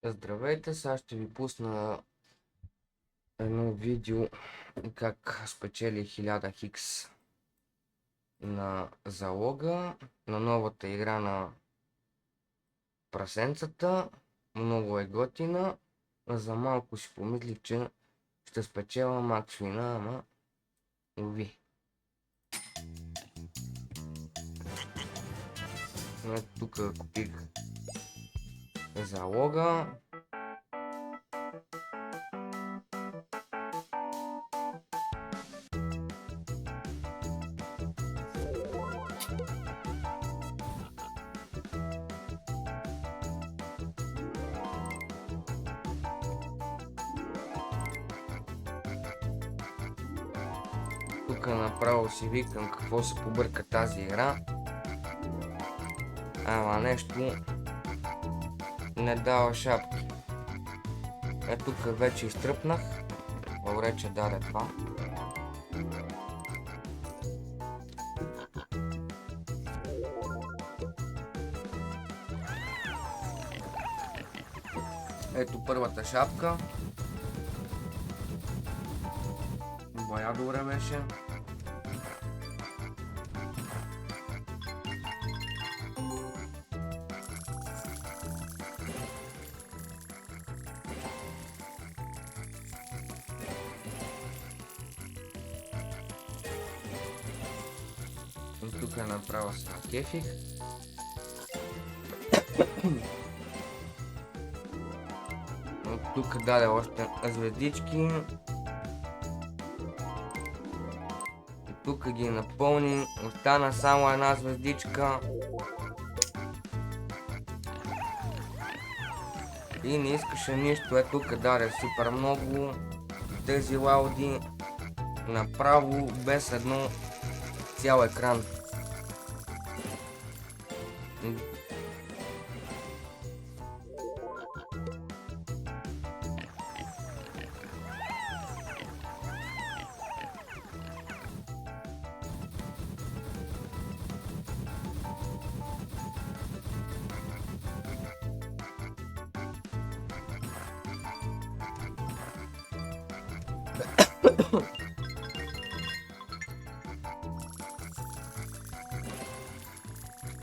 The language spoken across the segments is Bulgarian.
Здравейте, сега ще ви пусна едно видео как спечели 1000 хикс на залога на новата игра на прасенцата. Много е готина. За малко си помислих, че ще спечела макс вина, ама уви. Тук купих залога. Тук направо си викам какво се побърка тази игра. Ама нещо не дава шапки. Тук вече изтръпнах. Добре, че даде това. Ето първата шапка. Бая добре беше. Тук направо се накефих. Тук даде още звездички. Тук ги напълни. Остана само една звездичка. И не искаше нищо. Тук даде супер много. Тези лауди направо без едно цял екран.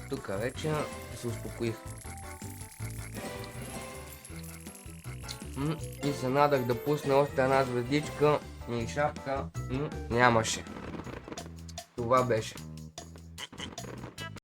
Тук вече се успокоих. И се надах да пусна още една звездичка и шапка. Нямаше. Това беше.